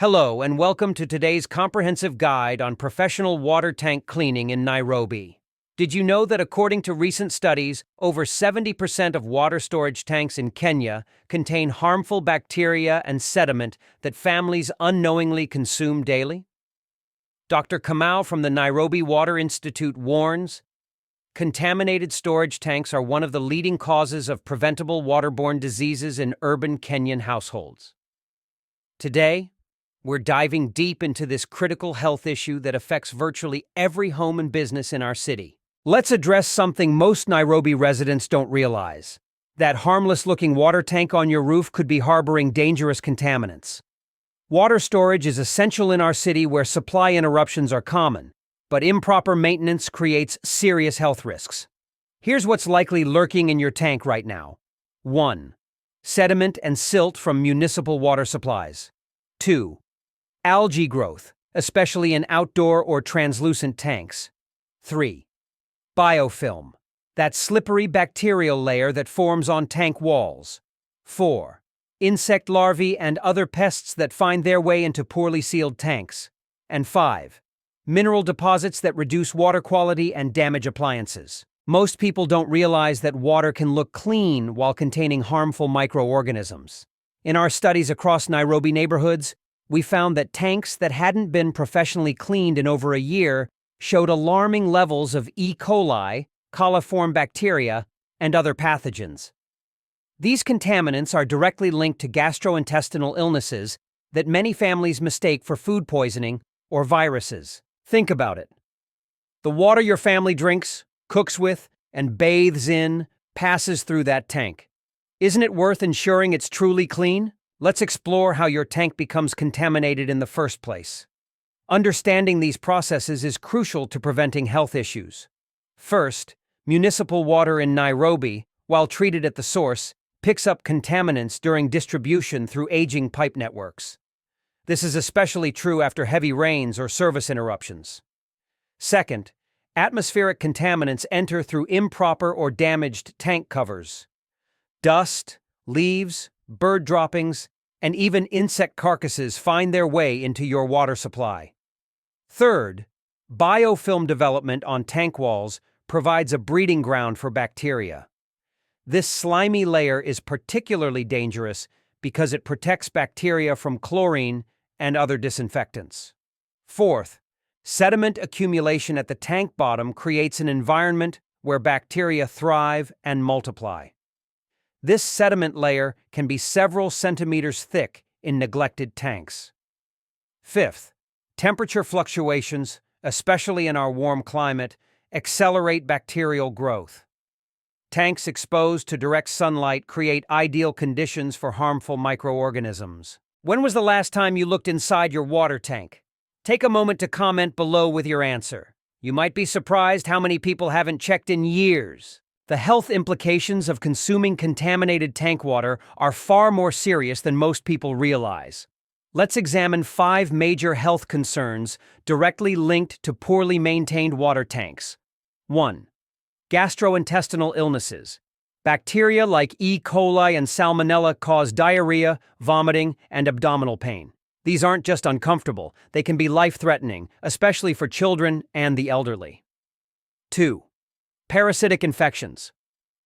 Hello, and welcome to today's comprehensive guide on professional water tank cleaning in Nairobi. Did you know that according to recent studies, over 70% of water storage tanks in Kenya contain harmful bacteria and sediment that families unknowingly consume daily? Dr. Kamau from the Nairobi Water Institute warns, contaminated storage tanks are one of the leading causes of preventable waterborne diseases in urban Kenyan households. Today, we're diving deep into this critical health issue that affects virtually every home and business in our city. Let's address something most Nairobi residents don't realize. That harmless-looking water tank on your roof could be harboring dangerous contaminants. Water storage is essential in our city where supply interruptions are common, but improper maintenance creates serious health risks. Here's what's likely lurking in your tank right now. 1. Sediment and silt from municipal water supplies. 2. Algae growth, especially in outdoor or translucent tanks. 3. Biofilm, that slippery bacterial layer that forms on tank walls. 4. Insect larvae and other pests that find their way into poorly sealed tanks. And 5. Mineral deposits that reduce water quality and damage appliances. Most people don't realize that water can look clean while containing harmful microorganisms. In our studies across Nairobi neighborhoods, we found that tanks that hadn't been professionally cleaned in over a year showed alarming levels of E. coli, coliform bacteria, and other pathogens. These contaminants are directly linked to gastrointestinal illnesses that many families mistake for food poisoning or viruses. Think about it. The water your family drinks, cooks with, and bathes in passes through that tank. Isn't it worth ensuring it's truly clean? Let's explore how your tank becomes contaminated in the first place. Understanding these processes is crucial to preventing health issues. First, municipal water in Nairobi, while treated at the source, picks up contaminants during distribution through aging pipe networks. This is especially true after heavy rains or service interruptions. Second, atmospheric contaminants enter through improper or damaged tank covers. Dust, leaves, bird droppings, and even insect carcasses find their way into your water supply. Third, biofilm development on tank walls provides a breeding ground for bacteria. This slimy layer is particularly dangerous because it protects bacteria from chlorine and other disinfectants. Fourth, sediment accumulation at the tank bottom creates an environment where bacteria thrive and multiply. This sediment layer can be several centimeters thick in neglected tanks. Fifth, temperature fluctuations, especially in our warm climate, accelerate bacterial growth. Tanks exposed to direct sunlight create ideal conditions for harmful microorganisms. When was the last time you looked inside your water tank? Take a moment to comment below with your answer. You might be surprised how many people haven't checked in years. The health implications of consuming contaminated tank water are far more serious than most people realize. Let's examine 5 major health concerns directly linked to poorly maintained water tanks. 1. Gastrointestinal illnesses. Bacteria like E. coli and salmonella cause diarrhea, vomiting, and abdominal pain. These aren't just uncomfortable, they can be life-threatening, especially for children and the elderly. 2. Parasitic infections.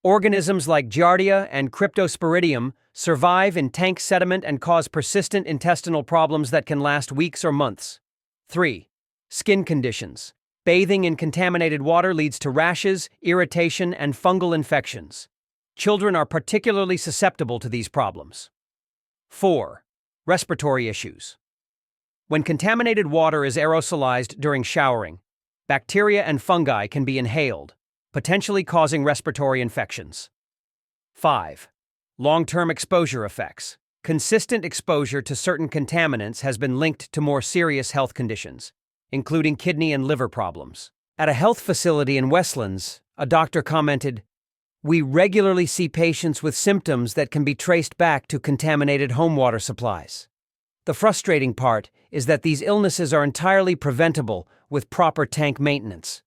Organisms like Giardia and Cryptosporidium survive in tank sediment and cause persistent intestinal problems that can last weeks or months. 3. Skin conditions. Bathing in contaminated water leads to rashes, irritation, and fungal infections. Children are particularly susceptible to these problems. 4. Respiratory issues. When contaminated water is aerosolized during showering, bacteria and fungi can be inhaled, potentially causing respiratory infections. 5. Long-term exposure effects. Consistent exposure to certain contaminants has been linked to more serious health conditions, including kidney and liver problems. At a health facility in Westlands, a doctor commented, "We regularly see patients with symptoms that can be traced back to contaminated home water supplies." The frustrating part is that these illnesses are entirely preventable with proper tank maintenance.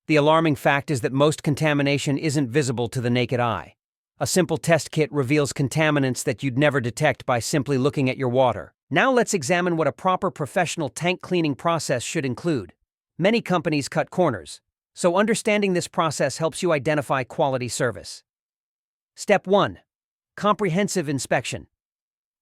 The alarming fact is that most contamination isn't visible to the naked eye. A simple test kit reveals contaminants that you'd never detect by simply looking at your water. Now let's examine what a proper professional tank cleaning process should include. Many companies cut corners, so understanding this process helps you identify quality service. Step 1. Comprehensive inspection.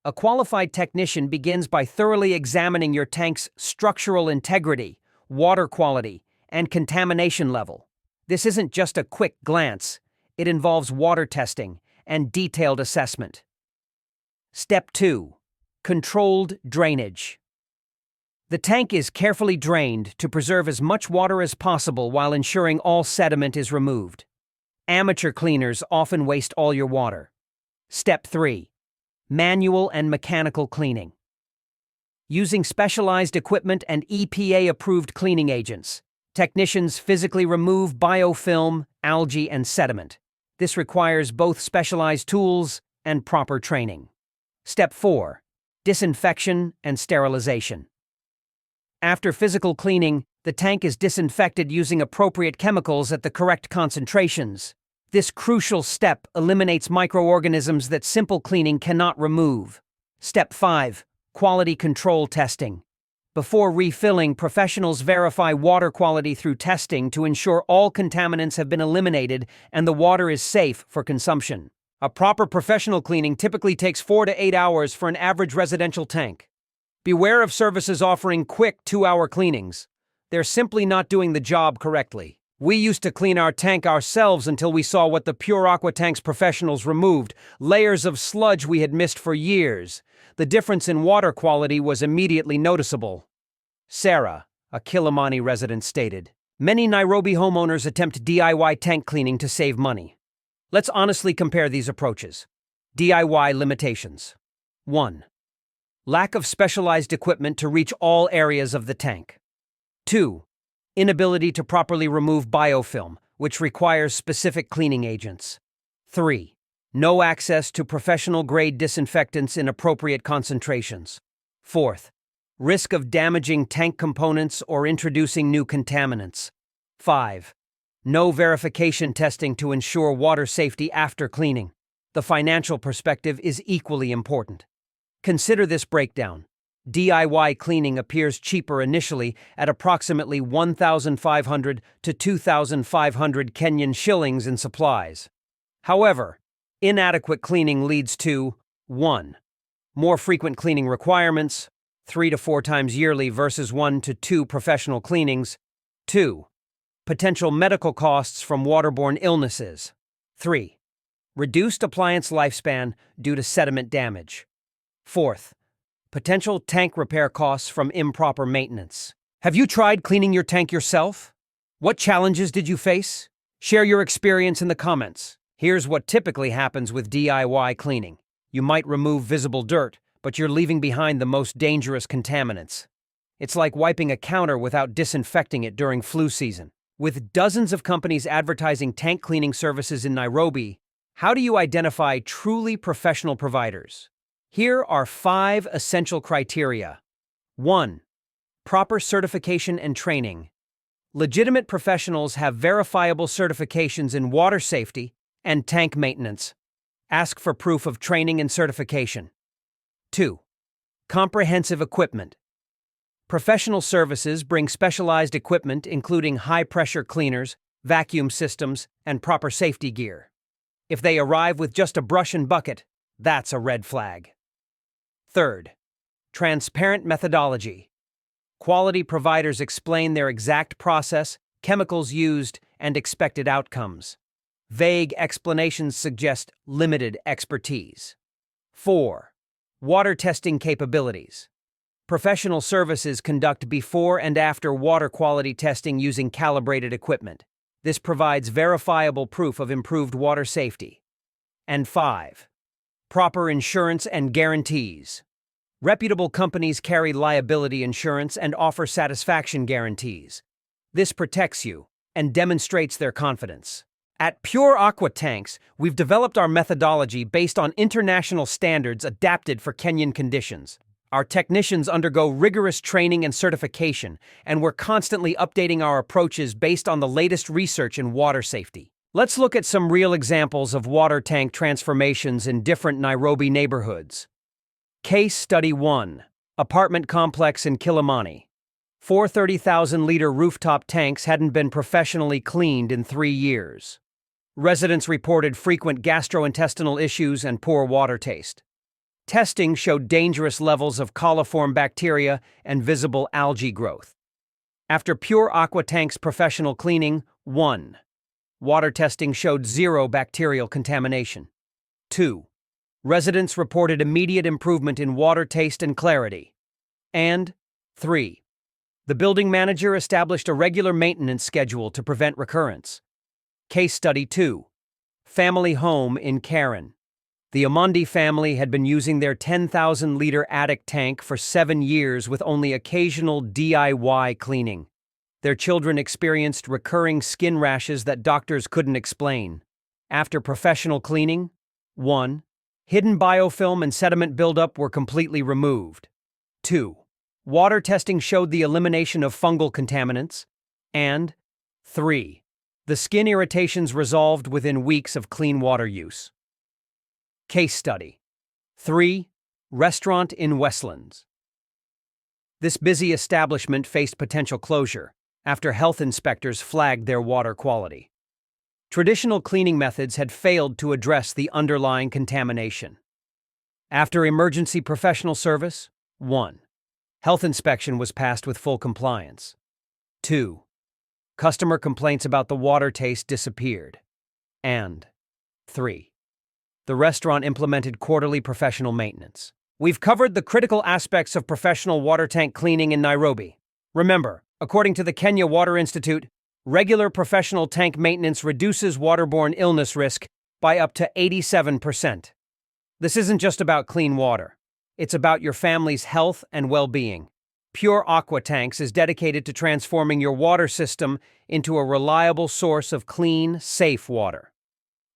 A qualified technician begins by thoroughly examining your tank's structural integrity, water quality, and contamination level. This isn't just a quick glance. It involves water testing and detailed assessment. Step 2. Controlled drainage. The tank is carefully drained to preserve as much water as possible while ensuring all sediment is removed. Amateur cleaners often waste all your water. Step 3. Manual and mechanical cleaning. Using specialized equipment and EPA-approved cleaning agents, technicians physically remove biofilm, algae, and sediment. This requires both specialized tools and proper training. Step 4. Disinfection and sterilization. After physical cleaning, the tank is disinfected using appropriate chemicals at the correct concentrations. This crucial step eliminates microorganisms that simple cleaning cannot remove. Step 5. Quality control testing. Before refilling, professionals verify water quality through testing to ensure all contaminants have been eliminated and the water is safe for consumption. A proper professional cleaning typically takes 4 to 8 hours for an average residential tank. Beware of services offering quick 2-hour cleanings. They're simply not doing the job correctly. We used to clean our tank ourselves until we saw what the Pure Aqua Tank's professionals removed, layers of sludge we had missed for years. The difference in water quality was immediately noticeable. Sarah, a Kilimani resident, stated, "Many Nairobi homeowners attempt DIY tank cleaning to save money. Let's honestly compare these approaches. DIY limitations. 1. Lack of specialized equipment to reach all areas of the tank. 2. Inability to properly remove biofilm, which requires specific cleaning agents. 3. No access to professional-grade disinfectants in appropriate concentrations. 4th. Risk of damaging tank components or introducing new contaminants. 5. No verification testing to ensure water safety after cleaning. The financial perspective is equally important. Consider this breakdown. DIY cleaning appears cheaper initially at approximately 1,500 to 2,500 Kenyan shillings in supplies. However, inadequate cleaning leads to 1. More frequent cleaning requirements, 3 to 4 times yearly versus 1 to 2 professional cleanings. 2. Potential medical costs from waterborne illnesses. 3. Reduced appliance lifespan due to sediment damage. 4th. Potential tank repair costs from improper maintenance. Have you tried cleaning your tank yourself? What challenges did you face? Share your experience in the comments. Here's what typically happens with DIY cleaning. You might remove visible dirt, but you're leaving behind the most dangerous contaminants. It's like wiping a counter without disinfecting it during flu season. With dozens of companies advertising tank cleaning services in Nairobi, how do you identify truly professional providers? Here are 5 essential criteria. 1. Proper certification and training. Legitimate professionals have verifiable certifications in water safety and tank maintenance. Ask for proof of training and certification. 2. Comprehensive equipment. Professional services bring specialized equipment including high-pressure cleaners, vacuum systems, and proper safety gear. If they arrive with just a brush and bucket, that's a red flag. 3rd, transparent methodology. Quality providers explain their exact process, chemicals used, and expected outcomes. Vague explanations suggest limited expertise. 4. Water testing capabilities. Professional services conduct before and after water quality testing using calibrated equipment. This provides verifiable proof of improved water safety. And 5. Proper insurance and guarantees. Reputable companies carry liability insurance and offer satisfaction guarantees. This protects you and demonstrates their confidence. At Pure Aqua Tanks, we've developed our methodology based on international standards adapted for Kenyan conditions. Our technicians undergo rigorous training and certification, and we're constantly updating our approaches based on the latest research in water safety. Let's look at some real examples of water tank transformations in different Nairobi neighborhoods. Case Study 1. Apartment complex in Kilimani. 4 30,000-liter rooftop tanks hadn't been professionally cleaned in 3 years. Residents reported frequent gastrointestinal issues and poor water taste. Testing showed dangerous levels of coliform bacteria and visible algae growth. After Pure Aqua Tank's professional cleaning, 1. Water testing showed 0 bacterial contamination. 2. Residents reported immediate improvement in water taste and clarity. And 3. The building manager established a regular maintenance schedule to prevent recurrence. Case Study 2. Family home in Karen. The Amondi family had been using their 10,000-liter attic tank for 7 years with only occasional DIY cleaning. Their children experienced recurring skin rashes that doctors couldn't explain. After professional cleaning, 1. Hidden biofilm and sediment buildup were completely removed. 2. Water testing showed the elimination of fungal contaminants. And 3. The skin irritations resolved within weeks of clean water use. Case Study 3. Restaurant in Westlands. This busy establishment faced potential closure after health inspectors flagged their water quality. Traditional cleaning methods had failed to address the underlying contamination. After emergency professional service, 1. Health inspection was passed with full compliance. 2. Customer complaints about the water taste disappeared. And 3. The restaurant implemented quarterly professional maintenance. We've covered the critical aspects of professional water tank cleaning in Nairobi. Remember, according to the Kenya Water Institute, regular professional tank maintenance reduces waterborne illness risk by up to 87%. This isn't just about clean water. It's about your family's health and well-being. Pure Aqua Tanks is dedicated to transforming your water system into a reliable source of clean, safe water.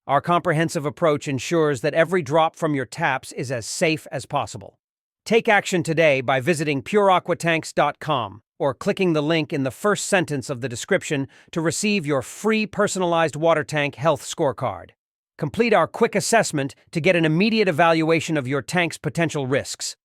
Our comprehensive approach ensures that every drop from your taps is as safe as possible. Take action today by visiting pureaquatanks.com or clicking the link in the first sentence of the description to receive your free personalized water tank health scorecard. Complete our quick assessment to get an immediate evaluation of your tank's potential risks.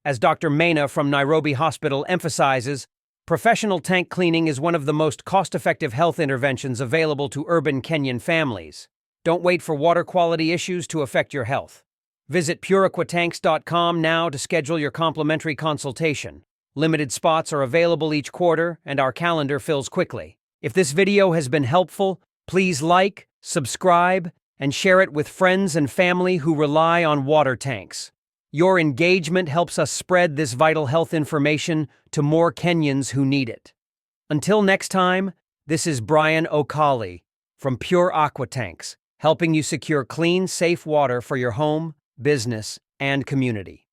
As Dr. Maina from Nairobi Hospital emphasizes, professional tank cleaning is one of the most cost-effective health interventions available to urban Kenyan families. Don't wait for water quality issues to affect your health. Visit pureaquatanks.com now to schedule your complimentary consultation. Limited spots are available each quarter, and our calendar fills quickly. If this video has been helpful, please like, subscribe, and share it with friends and family who rely on water tanks. Your engagement helps us spread this vital health information to more Kenyans who need it. Until next time, this is Brian Okali from Pure Aqua Tanks, helping you secure clean, safe water for your home, business, and community.